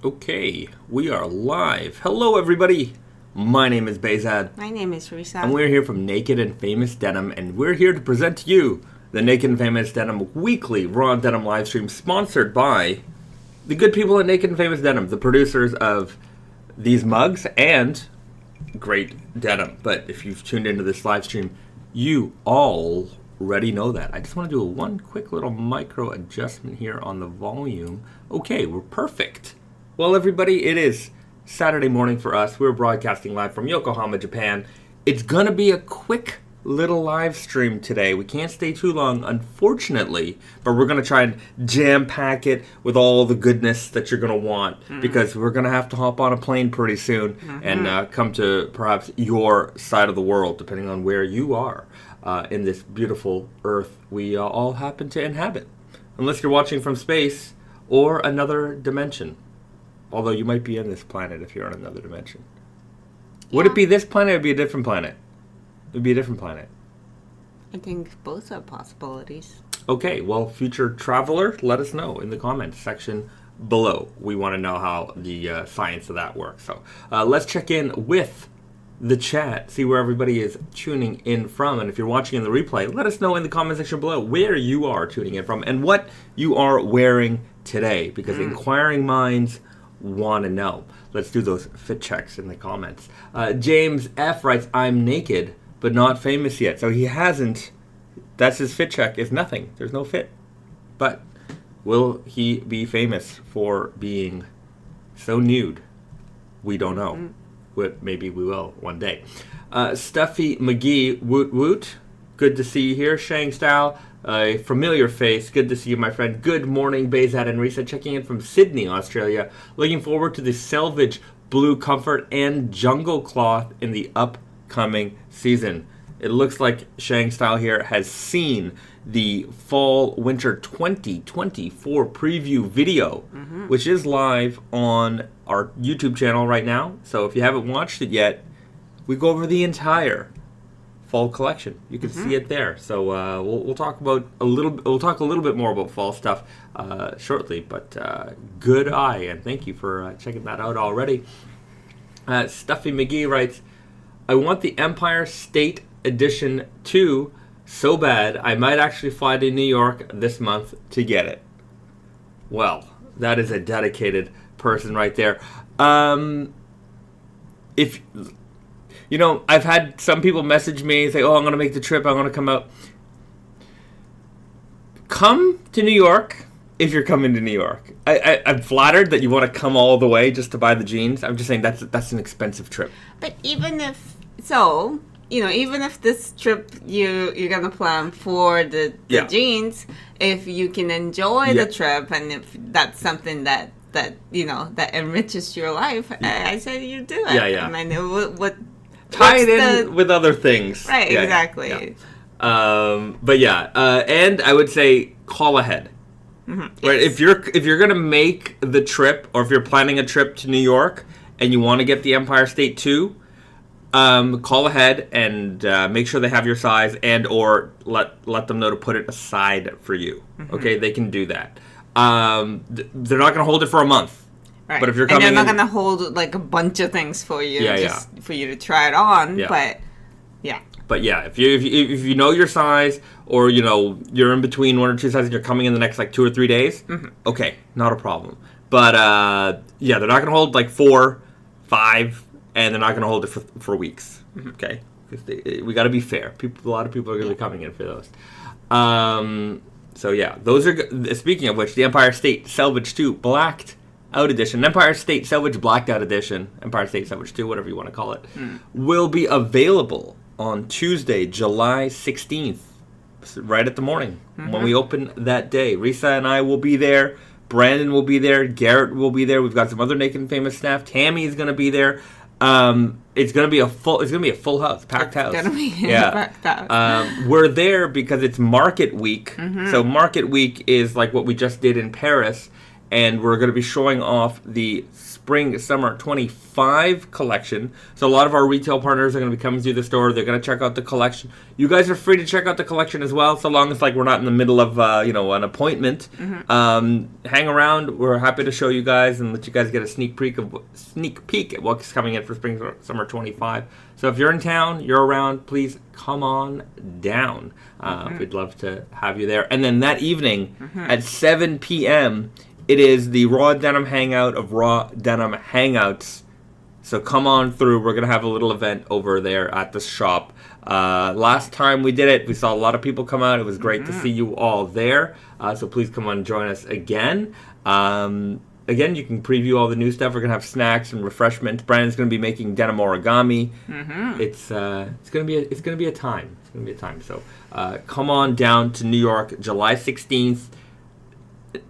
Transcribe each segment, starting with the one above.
Okay, we are live. Hello, everybody. My name is Bahzad. My name is Risa. And we're here from Naked and Famous Denim, and we're here to present to you the Naked and Famous Denim weekly Raw Denim live stream, sponsored by the good people at Naked and Famous Denim, the producers of these mugs and great denim. But if you've tuned into this live stream, you already know that. I just want to do one quick little micro adjustment here on the volume. Okay, we're perfect. Well, everybody, it is Saturday morning for us. We're broadcasting live from Yokohama, Japan. It's going to be a quick little live stream today. We can't stay too long, unfortunately, but we're going to try and jam-pack it with all the goodness that you're going to want, because we're going to have to hop on a plane pretty soon and come to perhaps your side of the world, depending on where you are in this beautiful Earth we all happen to inhabit. Unless you're watching from space or another dimension. Although you might be in this planet if you're on another dimension. Yeah. Would it be this planet or would it be a different planet? It would be a different planet. I think both are possibilities. Okay, well, future traveler, let us know in the comments section below. We want to know how the science of that works. So let's check in with the chat, see where everybody is tuning in from. And if you're watching in the replay, let us know in the comment section below where you are tuning in from and what you are wearing today, because inquiring minds want to know. Let's do those fit checks in the comments. James F. writes, I'm naked, but not famous yet. So he hasn't, that's his fit check, is nothing. There's no fit. But will he be famous for being so nude? We don't know. Maybe we will one day. Stuffy McGee, woot woot. Good to see you here. Shang Style, a familiar face. Good to see you, my friend. Good morning, Bahzad and Risa, checking in from Sydney, Australia. Looking forward to the Selvedge Blue Comfort and Jungle Cloth in the upcoming season. It looks like Shang Style here has seen the Fall-Winter 2024 preview video, which is live on our YouTube channel right now. So if you haven't watched it yet, we go over the entire fall collection. You can see it there. So we'll talk about We'll talk a little bit more about fall stuff shortly. But good eye, and thank you for checking that out already. Stuffy McGee writes, I want the Empire State Edition 2 so bad I might actually fly to New York this month to get it. Well, that is a dedicated person right there. If you know, I've had some people message me and say, oh, I'm going to make the trip, I'm going to come out. Come to New York if you're coming to New York. I'm flattered that you want to come all the way just to buy the jeans. I'm just saying that's an expensive trip. But even if so, even if this trip you're going to plan for the jeans, if you can enjoy the trip and if that's something that enriches your life, I say you do it. Yeah. I mean, what tie it in with other things. Right, exactly. Yeah. And I would say call ahead. Right, if you're gonna make the trip, or if you're planning a trip to New York and you want to get the Empire State 2, call ahead and make sure they have your size, and or let them know to put it aside for you. Okay, they can do that. They're not gonna hold it for a month. Right. But if you're coming, and they're not gonna hold like a bunch of things for you, for you to try it on. Yeah. But if you know your size, or you're in between one or two sizes, you're coming in the next like 2 or 3 days. Okay, not a problem. But they're not gonna hold like 4, 5, and they're not gonna hold it for weeks. Okay, because we got to be fair. A lot of people are gonna be coming in for those. Those are. Speaking of which, the Empire State Selvedge 2 blacked out edition, Empire State Selvedge blacked out edition, Empire State Selvedge 2, whatever you want to call it, will be available on Tuesday, July 16th, right at the morning, when we open that day. Risa and I will be there. Brandon will be there. Garrett will be there. We've got some other Naked and Famous staff. Tammy is going to be there. It's going to be a full house, packed house. It's going to be packed house. We're there because it's Market Week. So Market Week is like what we just did in Paris. and we're going to be showing off the Spring/Summer 25 collection. So a lot of our retail partners are going to be coming to the store. They're going to check out the collection. You guys are free to check out the collection as well, so long as we're not in the middle of an appointment. Hang around. We're happy to show you guys and let you guys get a sneak peek at what's coming in for Spring/Summer 25. So if you're in town, you're around, please come on down. We'd love to have you there. And then that evening at 7 p.m., it is the Raw Denim Hangout of Raw Denim Hangouts. So come on through. We're going to have a little event over there at the shop. Last time we did it, we saw a lot of people come out. It was great to see you all there. So please come on and join us again. Again, you can preview all the new stuff. We're going to have snacks and refreshments. Brandon's going to be making denim origami. It's going to be a time. It's going to be a time. So come on down to New York, July 16th.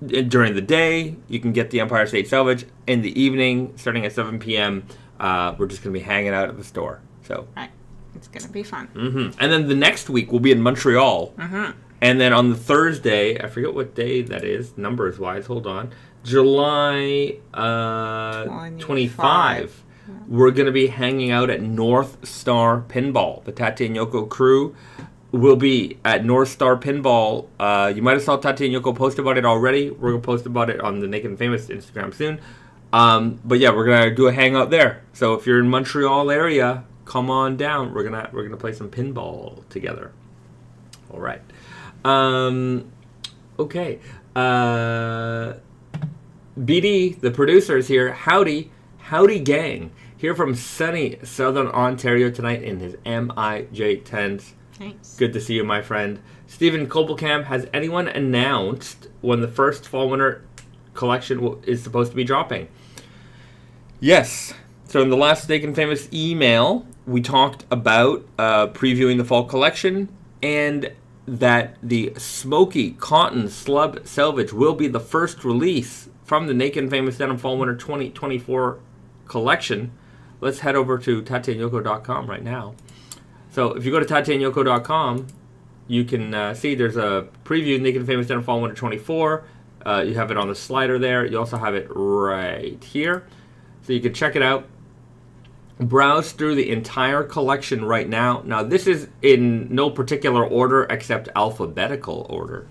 During the day, you can get the Empire State Selvedge. In the evening, starting at 7 p.m., we're just going to be hanging out at the store. So, right. It's going to be fun. And then the next week, we'll be in Montreal. And then on the Thursday, I forget what day that is, numbers-wise, hold on, July 25, we're going to be hanging out at North Star Pinball. The Tate Yoko crew will be at North Star Pinball. You might have saw Tate and Yoko post about it already. We're going to post about it on the Naked Famous Instagram soon. But yeah, we're going to do a hangout there. So if you're in Montreal area, come on down. We're going to play some pinball together. All right. Okay. BD, the producer, is here. Howdy gang. Here from sunny Southern Ontario tonight in his MIJ10s. Thanks. Good to see you, my friend. Stephen Kobelkamp, has anyone announced when the first fall-winter collection is supposed to be dropping? Yes. So in the last Naked Famous email, we talked about previewing the fall collection and that the Smokey Cotton Slub Selvedge will be the first release from the Naked Famous Denim Fall-Winter 2024 collection. Let's head over to tateandyoko.com right now. So if you go to tateandyoko.com, you can see there's a preview Naked Famous Denim Fall Winter 24. You have it on the slider there. You also have it right here. So you can check it out. Browse through the entire collection right now. Now this is in no particular order except alphabetical order.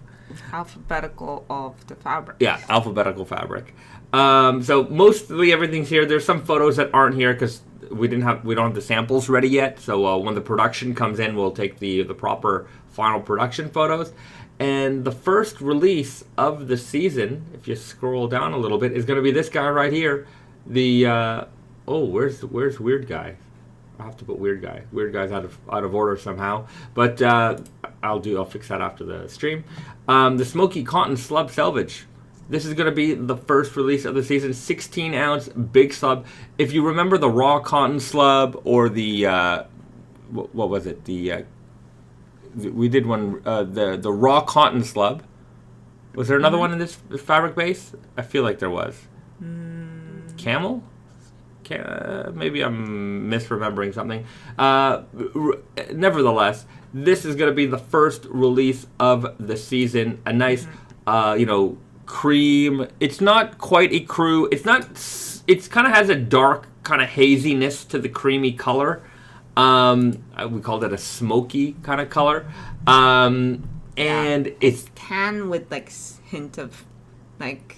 Alphabetical of the fabric. Yeah, alphabetical fabric. So mostly everything's here. There's some photos that aren't here because we don't have the samples ready yet. So when the production comes in, we'll take the proper final production photos. And the first release of the season, if you scroll down a little bit, is going to be this guy right here. The where's Weird Guy? I'll have to put Weird Guy. Weird Guy's out of order somehow. But I'll fix that after the stream. The Smokey Cotton Slub Selvedge. This is going to be the first release of the season, 16-ounce big slub. If you remember the raw cotton slub or the what was it? We did one the raw cotton slub. Was there another one in this fabric base? I feel like there was. Camel? Maybe I'm misremembering something. Nevertheless, this is going to be the first release of the season. A nice, cream. It's not quite a crew. It's not. It kind of has a dark kind of haziness to the creamy color. We called it a smoky kind of color. And it's tan with like hint of like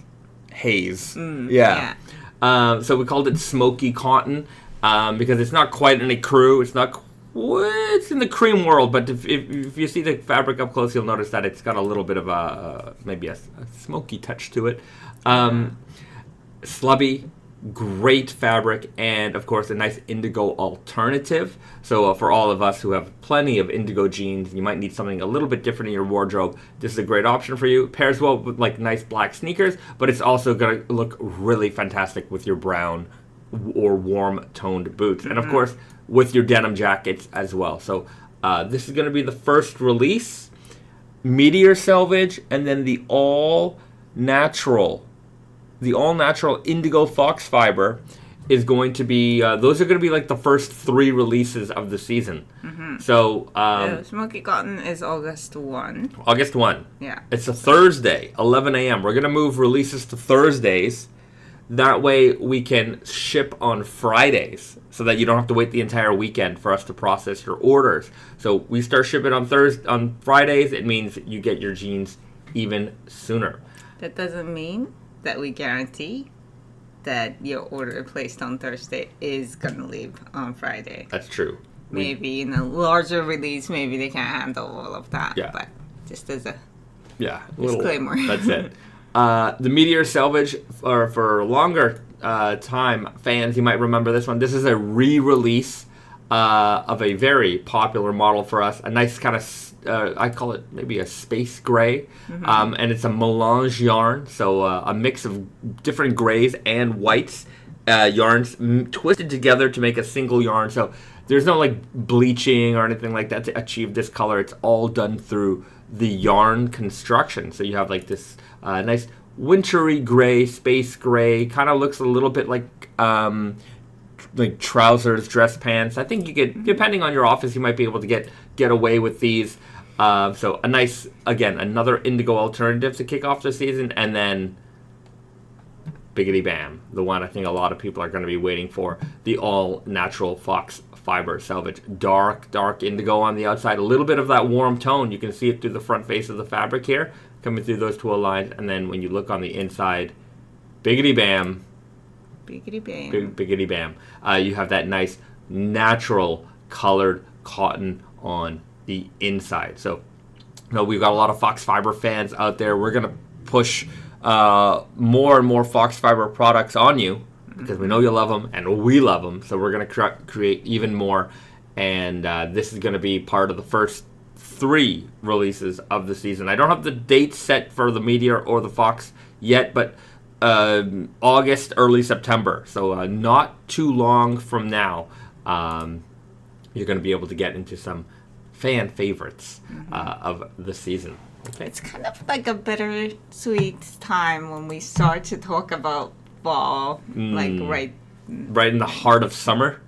haze. Yeah. So we called it Smoky Cotton because it's not quite in a crew. It's not. It's in the cream world, but if you see the fabric up close, you'll notice that it's got a little bit of maybe a smoky touch to it. Slubby, great fabric, and of course a nice indigo alternative. So for all of us who have plenty of indigo jeans, you might need something a little bit different in your wardrobe. This is a great option for you. Pairs well with like nice black sneakers, but it's also going to look really fantastic with your brown or warm toned boots, and of course with your denim jackets as well. So this is going to be the first release, Meteor Selvedge, and then the all natural indigo FoxFibre is going to be, those are going to be like the first 3 releases of the season. So, Smoky Cotton is August 1. August 1. Yeah. It's a Thursday, 11 a.m. We're going to move releases to Thursdays. That way we can ship on Fridays so that you don't have to wait the entire weekend for us to process your orders. So we start shipping on Fridays. It means you get your jeans even sooner. That doesn't mean that we guarantee that your order placed on Thursday is going to leave on Friday. That's true. Maybe in a larger release, maybe they can't handle all of that. Yeah. But just as a disclaimer. That's it. The Meteor Selvedge, for longer time fans, you might remember this one. This is a re-release of a very popular model for us. A nice kind of, I call it maybe a space gray. And it's a melange yarn. So a mix of different grays and whites yarns twisted together to make a single yarn. So there's no like bleaching or anything like that to achieve this color. It's all done through the yarn construction. So you have like this nice wintry gray, space gray, kind of looks a little bit like trousers, dress pants. I think you could, depending on your office, you might be able to get away with these. So a nice, again, another indigo alternative to kick off the season. And then Biggity Bam, the one I think a lot of people are going to be waiting for, the all-natural FoxFibre Selvedge. Dark indigo on the outside, a little bit of that warm tone. You can see it through the front face of the fabric here, coming through those twill lines. And then when you look on the inside, Biggity Bam. Biggity Bam. Biggity Bam. You have that nice natural colored cotton on the inside. So, we've got a lot of FoxFibre fans out there. We're going to push more and more FoxFibre products on you because we know you love them and we love them. So we're going to create even more. And this is going to be part of the first 3 releases of the season. I don't have the date set for the Meteor or the Fox yet, but August, early September. So not too long from now, you're going to be able to get into some fan favorites of the season. Okay. It's kind of like a bittersweet time when we start to talk about fall, like right in the heart of summer.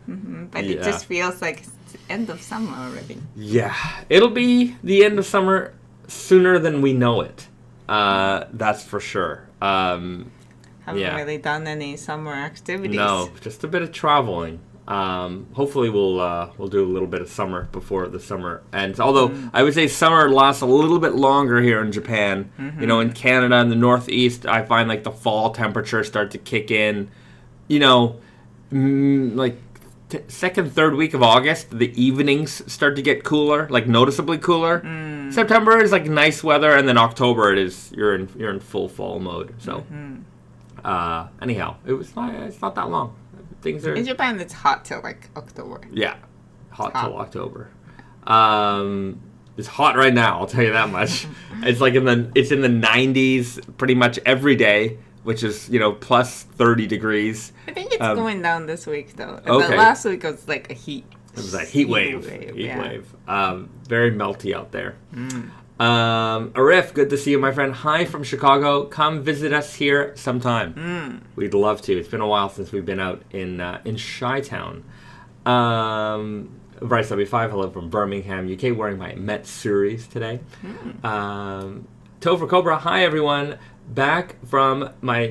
But it just feels like it's the end of summer already. Yeah, it'll be the end of summer sooner than we know it. That's for sure. Haven't really done any summer activities. No, just a bit of traveling. Hopefully we'll do a little bit of summer before the summer ends. Although I would say summer lasts a little bit longer here in Japan. In Canada and the Northeast, I find like the fall temperatures start to kick in. Like second, third week of August, the evenings start to get cooler, like noticeably cooler. September is like nice weather, and then October you're in full fall mode. So anyhow, it's not that long. In Japan, it's hot till like October. Yeah, hot till October. It's hot right now. I'll tell you that much. It's like in the 90s pretty much every day, which is plus 30 degrees. I think it's going down this week though. Okay. The last week was like a heat. It was a heat wave. Very melty out there. Arif, good to see you, my friend. Hi from Chicago. Come visit us here sometime. We'd love to. It's been a while since we've been out in Chi-Town. Bryce W5, hello from Birmingham, UK, wearing my Met series today. Topher Cobra, hi everyone. Back from my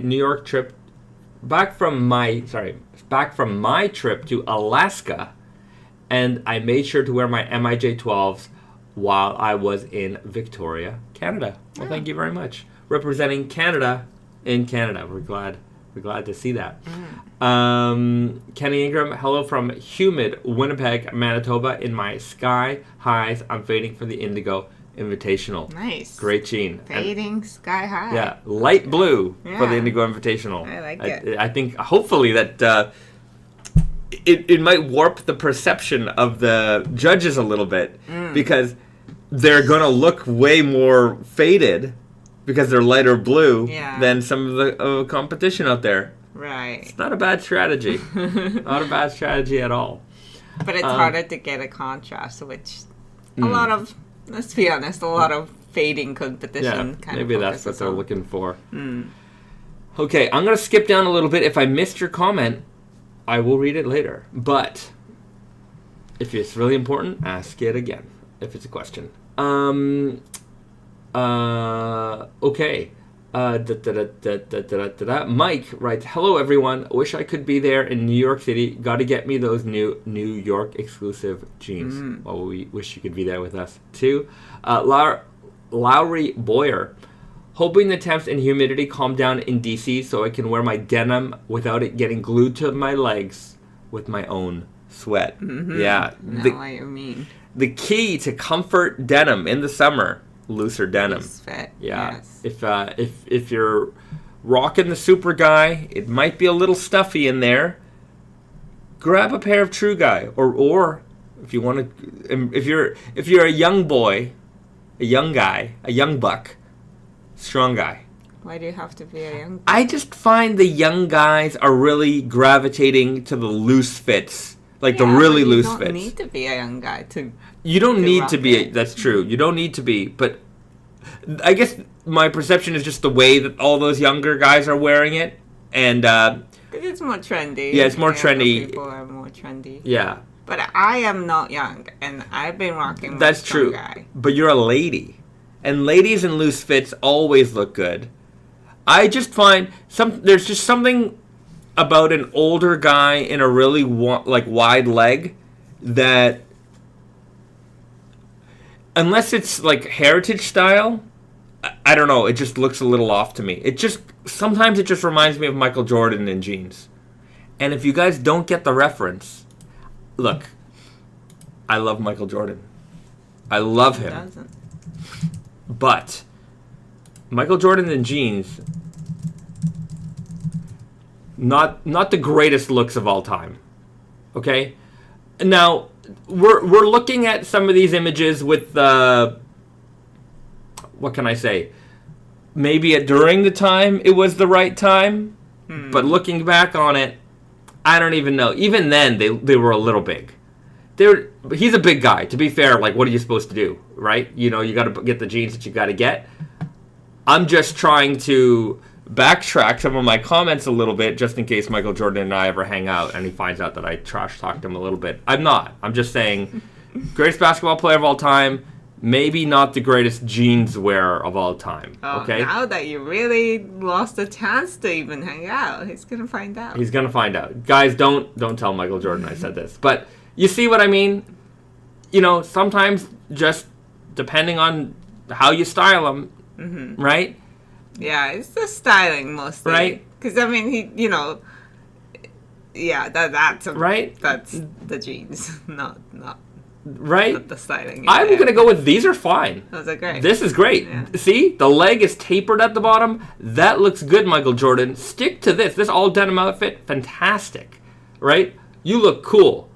trip to Alaska, and I made sure to wear my MIJ12s while I was in Victoria, Canada. Well, thank you very much. Representing Canada in Canada. We're glad to see that. Kenny Ingram, hello from humid Winnipeg, Manitoba. In my sky highs, I'm fading for the Indigo Invitational. Nice. Great jean. Fading sky high. Yeah, light blue for the Indigo Invitational. I like it. I think hopefully that it might warp the perception of the judges a little bit because they're going to look way more faded because they're lighter blue than some of the competition out there. Right. It's not a bad strategy. Not a bad strategy at all. But it's harder to get a contrast, which a lot of, let's be honest, a lot of fading competition kind maybe of that's what they're looking for. Okay, I'm going to skip down a little bit. If I missed your comment, I will read it later. But if it's really important, ask it again if it's a question. Okay. Mike writes, hello everyone. Wish I could be there in New York City. Got to get me those new New York exclusive jeans. Well, we wish you could be there with us too. Lowry Boyer, hoping the temps and humidity calm down in DC so I can wear my denim without it getting glued to my legs with my own sweat. Yeah. Know what you mean. The key to comfort denim in the summer, looser denim. Loose fit. Yeah. Yes. If you're rocking the Super Guy, it might be a little stuffy in there. Grab a pair of True Guy, or if you want to, if you're a young boy, a young guy, a young buck, strong guy. Why do you have to be a young? I just find the young guys are really gravitating to the loose fits. Like the really loose fits. You don't need to be a young guy to. You don't need to be. That's true. You don't need to be. But I guess my perception is just the way that all those younger guys are wearing it, and it's more trendy. Yeah, it's more trendy. People are more trendy. Yeah. But I am not young, and I've been rocking. That's true. Guy. But you're a lady, and ladies in loose fits always look good. I just find there's just something about an older guy in a really wide leg that, unless it's like heritage style, I don't know, it just looks a little off to me. Sometimes it just reminds me of Michael Jordan in jeans. And if you guys don't get the reference, look, I love Michael Jordan. I love him. Who doesn't? But Michael Jordan in jeans, not the greatest looks of all time. Okay? Now, we're looking at some of these images with what can I say? Maybe during the time it was the right time, but looking back on it, I don't even know. Even then, they were a little big. He's a big guy. To be fair, like, what are you supposed to do, right? You know, you got to get the jeans that you got to get. I'm just trying to backtrack some of my comments a little bit, just in case Michael Jordan and I ever hang out and he finds out that I trash talked him a little bit. I'm not. I'm just saying, greatest basketball player of all time, maybe not the greatest jeans wearer of all time. Okay. Now that you really lost a chance to even hang out, he's gonna find out. He's gonna find out. Guys, don't tell Michael Jordan I said this, but you see what I mean? You know, sometimes just depending on how you style them, right? Yeah, it's the styling mostly, right? Because I mean, that's right. That's the jeans, not right. Not the styling. I'm gonna go with these are fine. Those are great. This is great. Yeah. See, the leg is tapered at the bottom. That looks good, Michael Jordan. Stick to this. This all denim outfit, fantastic, right? You look cool.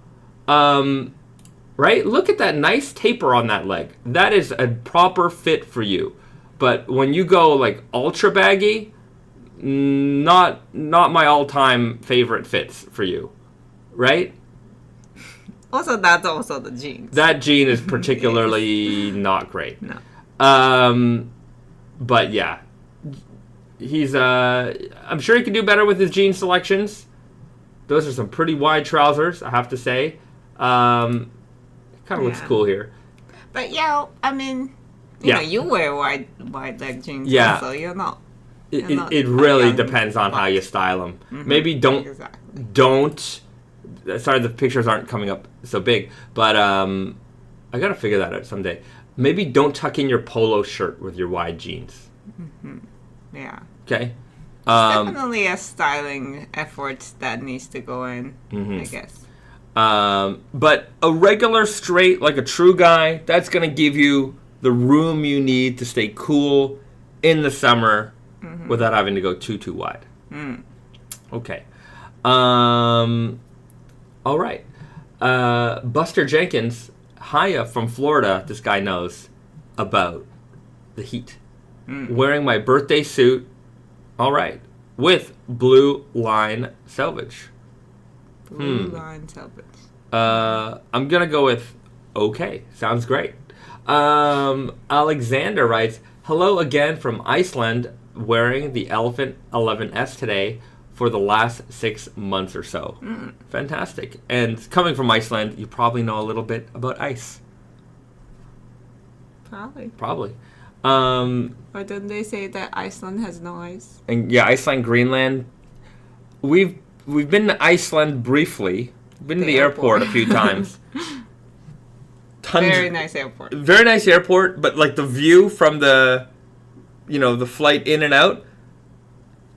Right? Look at that nice taper on that leg. That is a proper fit for you. But when you go like ultra baggy, not my all-time favorite fits for you, right? Also, that's also the jeans. That jean is particularly not great. No. But yeah, he's I'm sure he can do better with his jean selections. Those are some pretty wide trousers, I have to say. Kind of looks cool here. But yeah, I mean, you know, you wear wide leg jeans, so you're not. It really depends on how you style them. Maybe don't. Sorry, the pictures aren't coming up so big, but I gotta figure that out someday. Maybe don't tuck in your polo shirt with your wide jeans. Yeah. Okay. Definitely a styling effort that needs to go in, I guess. But a regular straight, like a True Guy, that's gonna give you the room you need to stay cool in the summer without having to go too wide. Okay. All right. Buster Jenkins, hiya from Florida. This guy knows about the heat. Wearing my birthday suit. All right. With blue line selvage. Blue line selvage. I'm going to go with okay. Sounds great. Alexander writes, hello again from Iceland. wearing the Elephant 11S today for the last 6 months or so. Fantastic. And coming from Iceland, you probably know a little bit about ice. Probably. Or don't they say that Iceland has no ice? And yeah, Iceland, Greenland. We've been to Iceland briefly. Been to the airport a few times. Very nice airport. Very nice airport, but like the view from the flight in and out.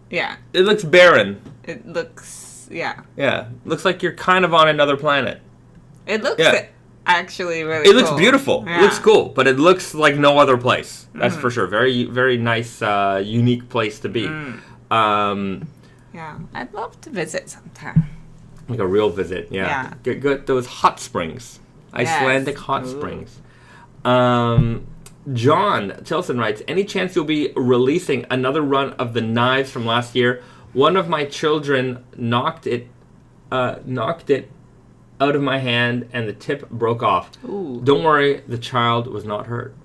Yeah. It looks barren. It looks, yeah. Yeah. Looks like you're kind of on another planet. It looks actually really cool. It looks beautiful. Yeah. It looks cool, but it looks like no other place. That's for sure. Very, very nice, unique place to be. Yeah. I'd love to visit sometime. Like a real visit, yeah. Get those hot springs. Icelandic hot springs. John Tilson writes, any chance you'll be releasing another run of the knives from last year? One of my children knocked it out of my hand and the tip broke off. Ooh. Don't worry, the child was not hurt.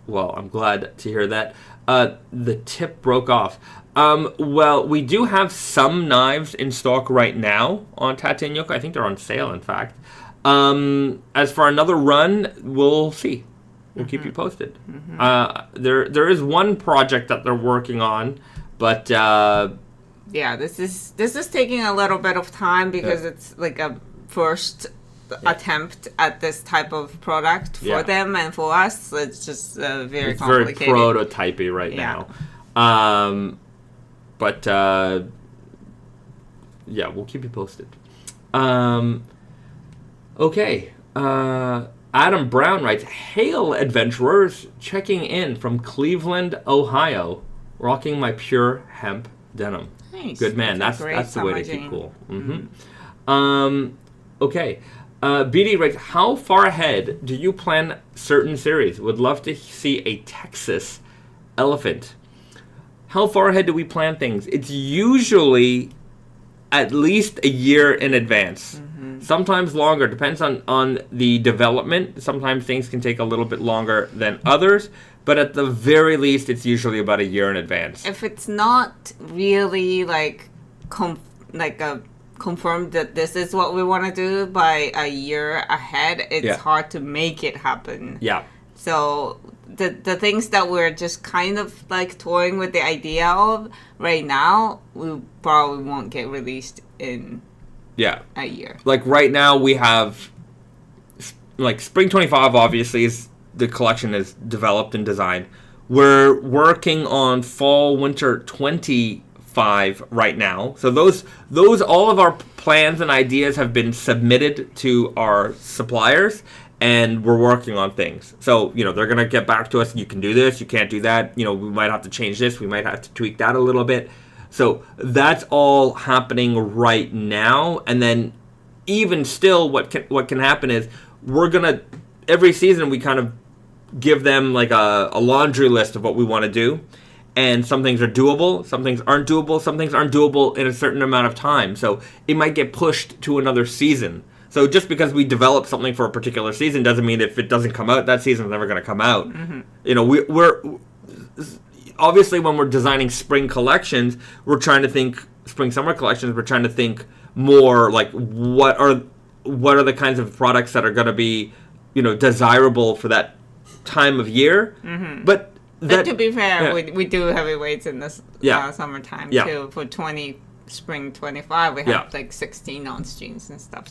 Well, I'm glad to hear that. The tip broke off. Well, we do have some knives in stock right now on Tate Yoko. I think they're on sale, in fact. As for another run, we'll see. We'll keep you posted. There is one project that they're working on, but this is taking a little bit of time because it's like a first attempt at this type of product for them and for us. So it's just very complicated. Very prototypey right now. But we'll keep you posted. Okay. Adam Brown writes, hail adventurers, checking in from Cleveland, Ohio, rocking my pure hemp denim. Nice. Good man. That's the way to keep cool. Okay. BD writes, how far ahead do you plan certain series? Would love to see a Texas elephant. How far ahead do we plan things? It's usually at least a year in advance. Sometimes longer. Depends on the development. Sometimes things can take a little bit longer than others. But at the very least, it's usually about a year in advance. If it's not really confirmed that this is what we want to do by a year ahead, it's hard to make it happen. Yeah. So the things that we're just kind of like toying with the idea of right now, we probably won't get released in a year. Like right now we have like Spring 25 obviously is the collection is developed and designed. We're working on Fall Winter 25 right now. So those all of our plans and ideas have been submitted to our suppliers. And we're working on things. So, they're going to get back to us. You can do this. You can't do that. We might have to change this. We might have to tweak that a little bit. So that's all happening right now. And then even still, what can happen is we're going to, every season, we kind of give them like a laundry list of what we want to do. And some things are doable. Some things aren't doable. Some things aren't doable in a certain amount of time. So it might get pushed to another season. So just because we develop something for a particular season doesn't mean if it doesn't come out, that season's never going to come out. We're obviously when we're designing spring collections, we're trying to think spring-summer collections. We're trying to think more like what are the kinds of products that are going to be, desirable for that time of year. But to be fair, we do heavyweights in this summertime too for Spring 25, we have like 16-ounce jeans and stuff.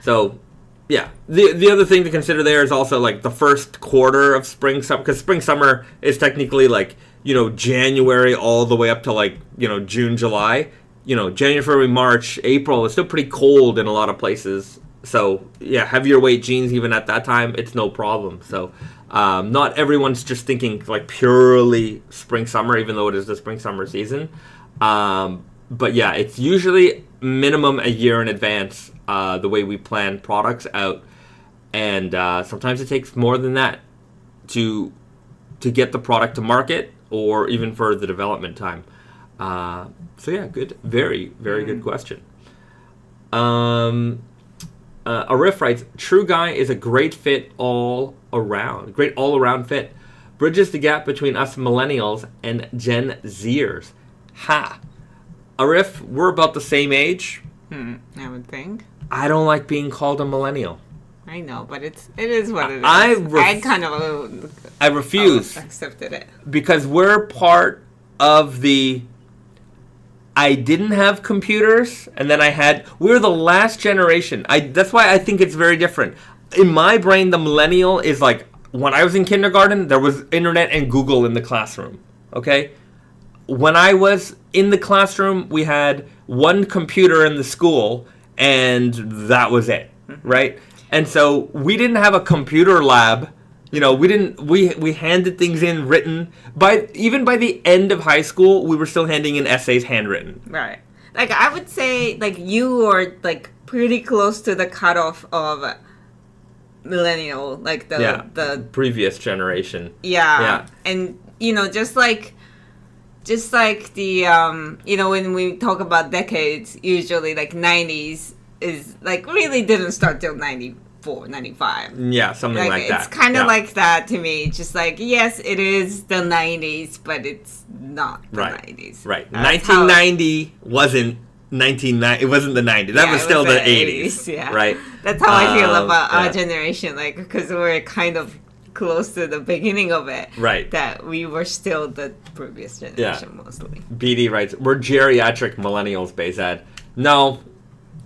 So the other thing to consider there is also like the first quarter of spring summer, because spring summer is technically like January all the way up to like June, July. January, February, March, April is still pretty cold in a lot of places. So heavier weight jeans even at that time, it's no problem. So not everyone's just thinking like purely spring summer, even though it is the spring summer season. But it's usually minimum a year in advance, the way we plan products out. And sometimes it takes more than that to get the product to market or even for the development time. Good. Very, very good question. Arif writes, True Guy is a great fit all around. Great all-around fit. bridges the gap between us millennials and Gen Zers. Ha! Arif, we're about the same age. I would think. I don't like being called a millennial. I know, but it is what it is. I refuse. Accepted it. Because we're part of the... I didn't have computers, and then we're the last generation. That's why I think it's very different. In my brain, the millennial is like, when I was in kindergarten, there was internet and Google in the classroom. Okay? When I was in the classroom, we had one computer in the school, and that was it. Right? And so we didn't have a computer lab. You know, we handed things in written. Even by the end of high school, we were still handing in essays handwritten. Right. Like, I would say, like, you are, like, pretty close to the cutoff of millennial. Like, the previous generation. Yeah. And, you know, just like the, you know, when we talk about decades, usually, like, 90s is, like, really didn't start till 94, 95. Yeah, something like that. It's kind of like that to me. Just like, yes, it is the 90s, but it's not the 90s. Right. 1990 wasn't 1990. It wasn't the 90s. That was still the 80s. Yeah. Right. That's how I feel about our generation. Like, because we're kind of close to the beginning of it. Right. That we were still the previous generation mostly. BD writes, we're geriatric millennials, Bahzad. No,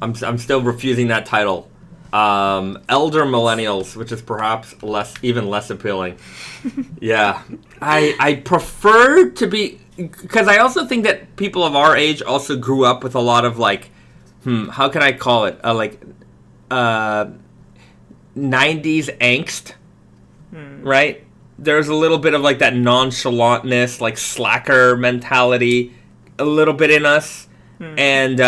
I'm still refusing that title. Elder millennials, which is perhaps even less appealing. Yeah. I prefer to be, because I also think that people of our age also grew up with a lot of like, how can I call it? 90s angst, right? There's a little bit of like that nonchalantness, like slacker mentality, a little bit in us. And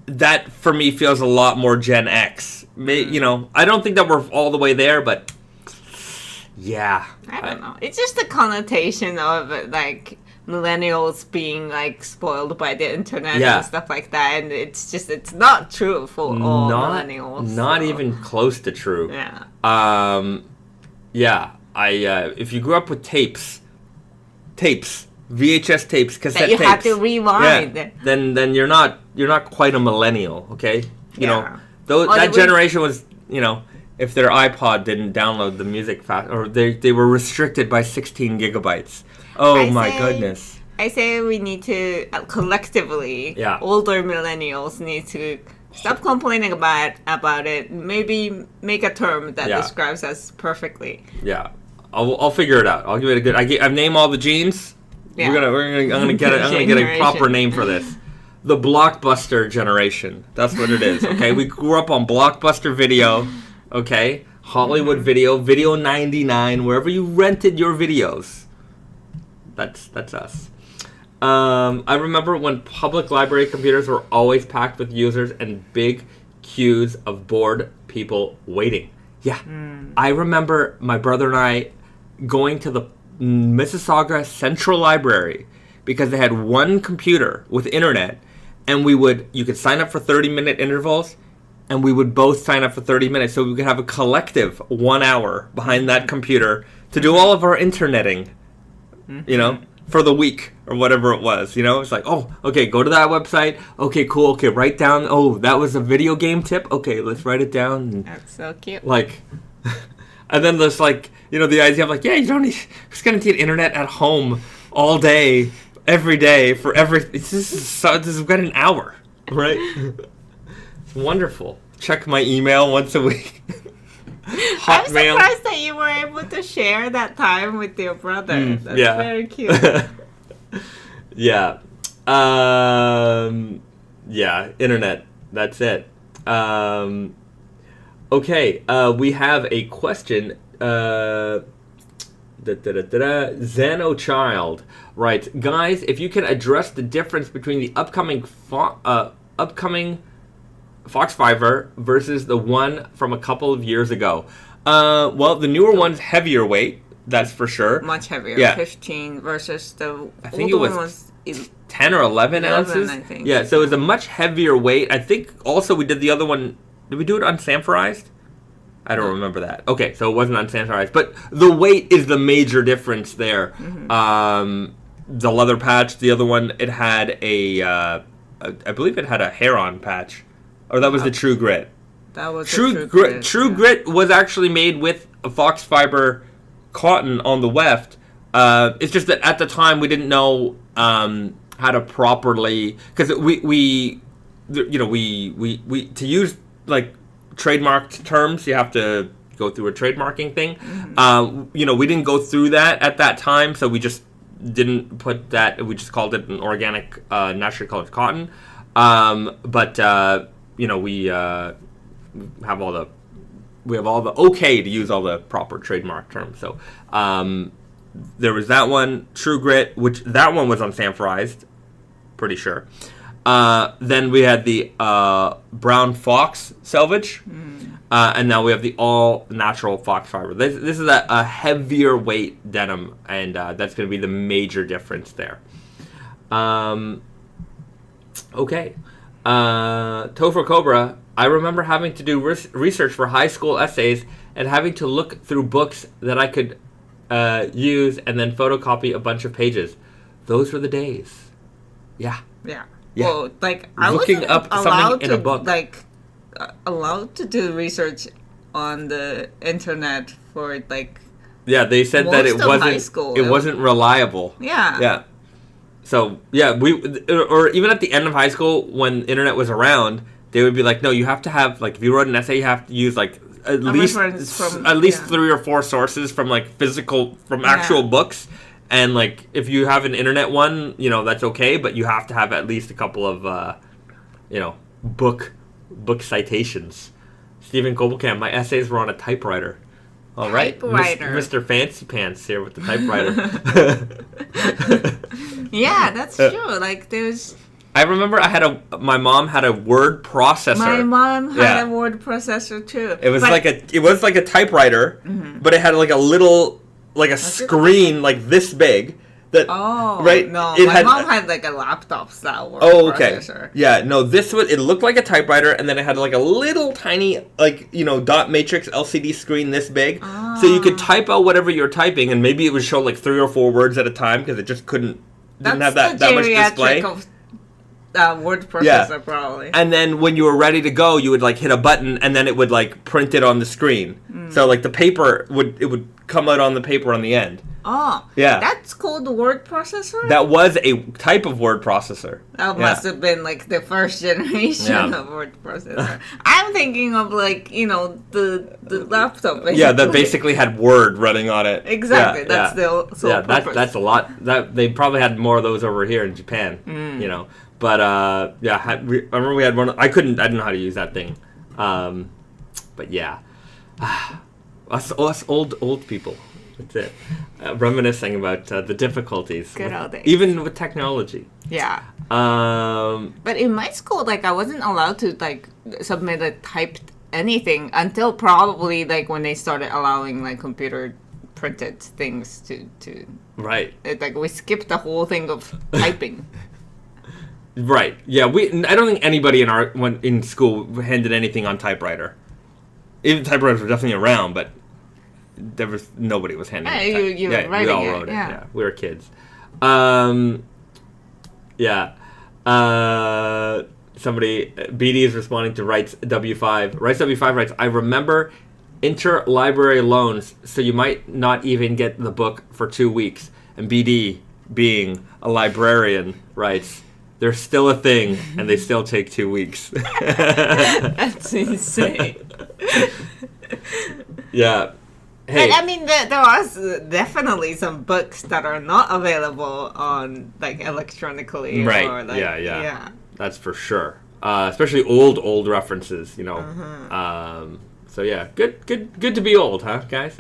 that for me feels a lot more Gen X. You know, I don't think that we're all the way there, but yeah. I don't know. It's just the connotation of like millennials being like spoiled by the internet and stuff like that, and it's not true for all millennials. Not even close to true. Yeah. If you grew up with tapes, VHS tapes, cassette that you tapes, have to rewind. Yeah, then you're not quite a millennial, okay? You know, that generation was, you know, if their iPod didn't download the music fast, or they were restricted by 16 gigabytes. Oh my goodness. I say we need to collectively, older millennials need to stop complaining about it. Maybe make a term that describes us perfectly. Yeah, I'll figure it out. I'll give it a good. I've named all the jeans. Yeah. I'm gonna get a proper name for this. The Blockbuster Generation. That's what it is. Okay, we grew up on Blockbuster Video. Okay, Hollywood Video, Video 99, wherever you rented your videos. That's us. I remember when public library computers were always packed with users and big queues of bored people waiting. Yeah, I remember my brother and I going to the Mississauga Central Library because they had one computer with internet, and you could sign up for 30-minute intervals, and we would both sign up for 30 minutes, so we could have a collective 1 hour behind that computer to do all of our interneting, you know, for the week or whatever it was. You know, it's like, oh, okay, go to that website. Okay, cool. Okay, write down. Oh, that was a video game tip. Okay, let's write it down. That's so cute. Like, and then there's like, you know, the idea of like, yeah, you're just gonna need internet at home all day, every day for this has got an hour, right? It's wonderful. Check my email once a week. I'm surprised that you were able to share that time with your brother. That's very cute. Yeah. Internet. That's it. Okay, we have a question. Zeno Child writes, guys, if you can address the difference between the upcoming FoxFibre versus the one from a couple of years ago. Well, the newer one's heavier weight, that's for sure. Much heavier. Yeah. 15 versus the I think older one was 10 or 11 ounces. I think. Yeah, so it was a much heavier weight. I think also we did the other one. Did we do it unsamforized? I don't remember that. Okay, so it wasn't on sanitarized. But the weight is the major difference there. The leather patch, the other one, it had I believe it had a hair-on patch. Or that was the True Grit. That was True Grit. True Grit was actually made with a FoxFibre cotton on the weft. It's just that at the time we didn't know how to properly, because we to use like trademarked terms, you have to go through a trademarking thing. We didn't go through that at that time, so we just didn't put that. We just called it an organic, naturally colored cotton. We have all the okay to use all the proper trademark terms. So there was that one, True Grit, which that one was unsanforized, pretty sure. Then we had the Brown Fox Selvedge, and now we have the all natural FoxFibre. This is a heavier weight denim, and that's going to be the major difference there. Okay. Topher Cobra, I remember having to do research for high school essays and having to look through books that I could use and then photocopy a bunch of pages. Those were the days. Yeah. Yeah. Well, like, I looking wasn't up something in a book. Like, allowed to do research on the internet for, like... Yeah, they said that it wasn't reliable. Yeah. Yeah. So, yeah, or even at the end of high school, when internet was around, they would be like, no, you have to have, like, if you wrote an essay, you have to use, like, at least 3 or 4 sources from, like, actual books. And, like, if you have an internet one, that's okay, but you have to have at least a couple of, book citations. Stephen Kobelkamp, my essays were on a typewriter. All right, Mr. Fancy Pants here with the typewriter. Yeah, that's true. Like, there's... I remember my mom had a word processor. My mom had a word processor too. It was like a typewriter, but it had like a little, like a screen like this big. Right? No, my mom had like a laptop style word processor. Yeah, no, it looked like a typewriter, and then it had like a little tiny, like, dot matrix LCD screen this big. So you could type out whatever you're typing, and maybe it would show like 3 or 4 words at a time, because it just didn't have that much display. Word processor, probably. And then when you were ready to go, you would like hit a button, and then it would like print it on the screen. So like the paper would come out on the paper on the end. Oh, yeah. That's called a word processor? That was a type of word processor. That must have been like the first generation of word processor. I'm thinking of like, the laptop. Basically. Yeah, that basically had Word running on it. Exactly. That's the sole purpose. That's a lot. They probably had more of those over here in Japan, But I remember we had one. I didn't know how to use that thing. But yeah, us old people. That's it. Reminiscing about the difficulties. Good old days. Even with technology. Yeah. But in my school, like, I wasn't allowed to like submit a typed anything until probably like when they started allowing like computer printed things to. Right. Like we skipped the whole thing of typing. Right. Yeah. I don't think anybody in school handed anything on typewriter. Even typewriters were definitely around, but nobody was handing it. We all wrote it. Yeah. We were kids. Somebody, BD is responding to Rights W5. Rights W5 writes, I remember interlibrary loans, so you might not even get the book for 2 weeks. And BD, being a librarian, writes, they're still a thing, and they still take 2 weeks. That's insane. Yeah. Hey. But I mean, there are definitely some books that are not available on like electronically. Right. Or, like, yeah. That's for sure. Especially old references, So yeah, good to be old, huh, guys?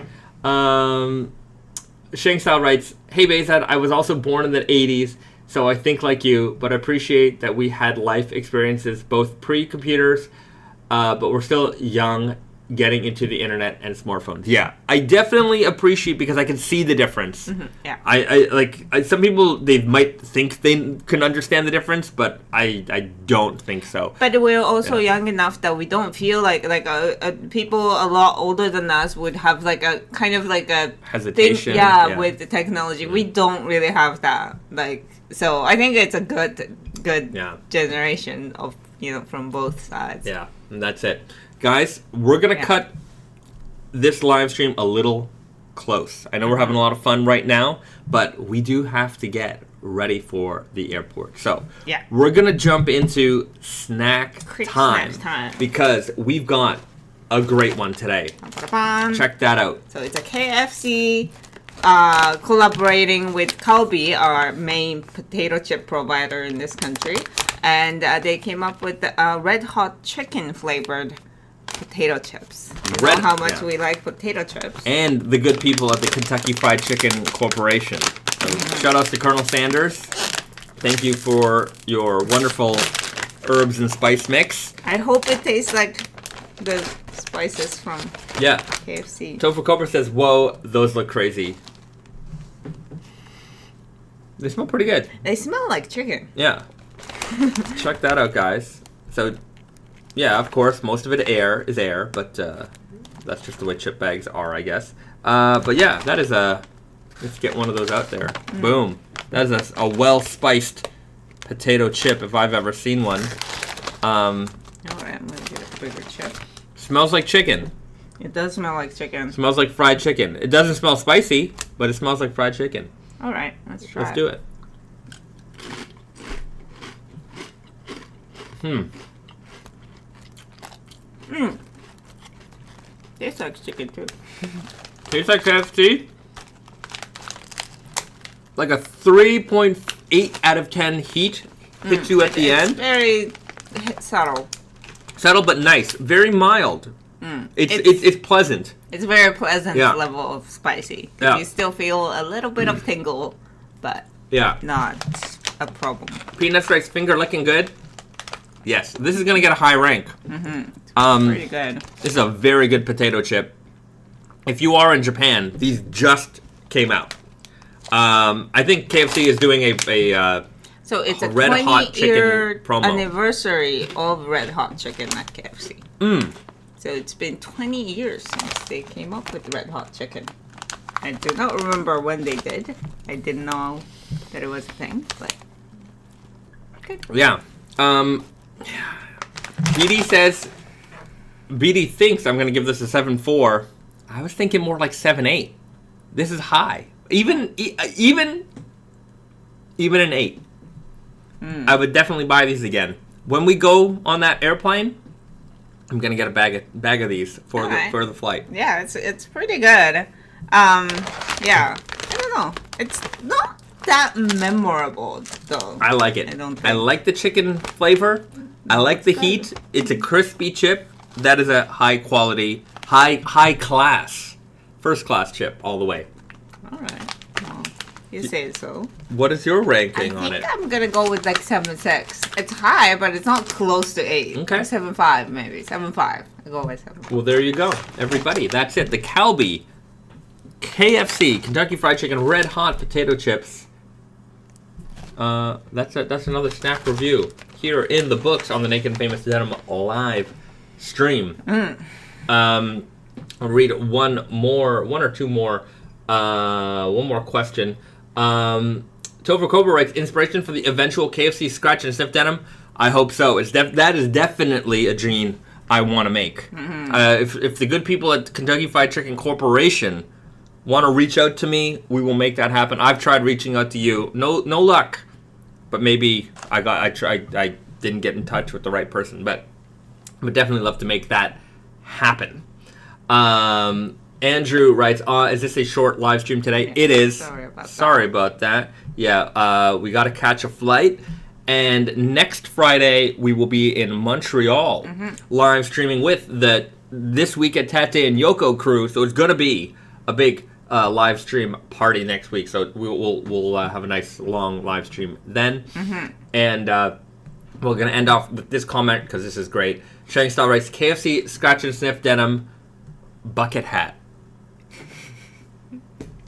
Shang Sao writes, hey Bahzad, I was also born in the 80s, so I think like you, but I appreciate that we had life experiences both pre-computers, but we're still young getting into the internet and smartphones. Yeah, I definitely appreciate because I can see the difference. Yeah. I some people, they might think they can understand the difference, but I don't think so. But we're also young enough that we don't feel like people a lot older than us would have like a kind of like a hesitation. Thing, with the technology. We don't really have that. Like, so I think it's a good generation of, from both sides. Yeah, and that's it. Guys, we're going to cut this live stream a little close. I know we're having a lot of fun right now, but we do have to get ready for the airport. So we're going to jump into snack time because we've got a great one today. Check that out. So it's a KFC collaborating with Calbee, our main potato chip provider in this country. And they came up with red hot chicken flavored potato chips. You know how much we like potato chips. And the good people at the Kentucky Fried Chicken Corporation. So shout out to Colonel Sanders. Thank you for your wonderful herbs and spice mix. I hope it tastes like the spices from KFC. Topher Cobra says, whoa, those look crazy. They smell pretty good. They smell like chicken. Yeah. Check that out, guys. So, yeah, of course, most of it is air, but that's just the way chip bags are, I guess. But yeah, that is let's get one of those out there. Boom. That is a well-spiced potato chip if I've ever seen one. Alright, I'm going to get a bigger chip. Smells like chicken. It does smell like chicken. Smells like fried chicken. It doesn't smell spicy, but it smells like fried chicken. Alright, let's try Let's do it. Tastes like chicken too. Tastes like KFC. Like a 3.8 out of 10 heat hits you at the end. Very subtle. Subtle but nice. Very mild. It's pleasant. It's very pleasant level of spicy. You still feel a little bit of tingle, but not a problem. Peanut Stripes finger licking good. Yes, this is going to get a high rank. Pretty good. This is a very good potato chip. If you are in Japan, these just came out. I think KFC is doing a so it's a Red Hot Chicken promo. Anniversary of Red Hot Chicken at KFC. So it's been 20 years since they came up with Red Hot Chicken. I do not remember when they did. I didn't know that it was a thing, but good. Yeah. BD thinks I'm going to give this a 7.4. I was thinking more like 7.8. This is high. Even an 8. I would definitely buy these again. When we go on that airplane, I'm going to get a bag of these for the flight. Yeah, it's pretty good. I don't know. It's not that memorable though. I like it. I like the chicken flavor. I like the heat. It's a crispy chip. That is a high quality, high class, first class chip all the way. All right. Well, you say so. What is your ranking on it? I think I'm gonna go with like 7.6. It's high, but it's not close to 8. Okay. 7.5 maybe. 7.5. I go with 7.5. Well, there you go, everybody. That's it. The Calbee KFC Kentucky Fried Chicken Red Hot Potato Chips. That's another snack review here in the books on the Naked Famous Denim live stream. I'll read one more question. Topher Cobra writes, inspiration for the eventual KFC scratch and sniff denim? I hope so. That is definitely a dream I want to make. If the good people at Kentucky Fried Chicken Corporation want to reach out to me, we will make that happen. I've tried reaching out to you. No luck. But maybe I didn't get in touch with the right person. But I would definitely love to make that happen. Andrew writes, is this a short live stream today? It is. Sorry about that. Yeah, we got to catch a flight. And next Friday, we will be in Montreal live streaming with the This Week at Tate and Yoko crew. So it's going to be a big live stream party next week. So we'll have a nice long live stream then. And we're going to end off with this comment because this is great. Shining Star writes, KFC Scratch and Sniff Denim bucket hat.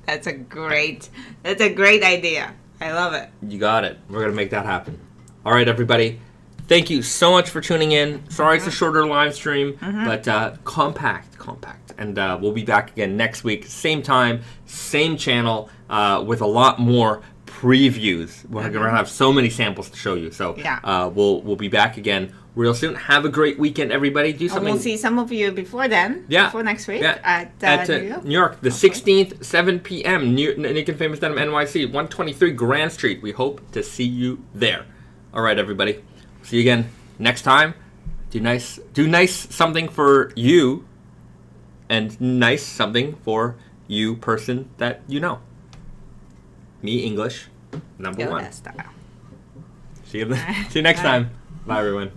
That's a great idea. I love it. You got it. We're going to make that happen. All right, everybody. Thank you so much for tuning in. Sorry it's a shorter live stream, but compact. And we'll be back again next week, same time, same channel, with a lot more previews. We're going to have so many samples to show you. So we'll be back again real soon. Have a great weekend, everybody. Do something. We'll see some of you before then. Yeah. Before next week at New York. The 16th, 7 p.m. Naked Famous Denim NYC, 123 Grand Street. We hope to see you there. All right, everybody. See you again next time. Do nice something for you, and nice something for you person that you know. Me, English, number one. See you next time. Bye, everyone.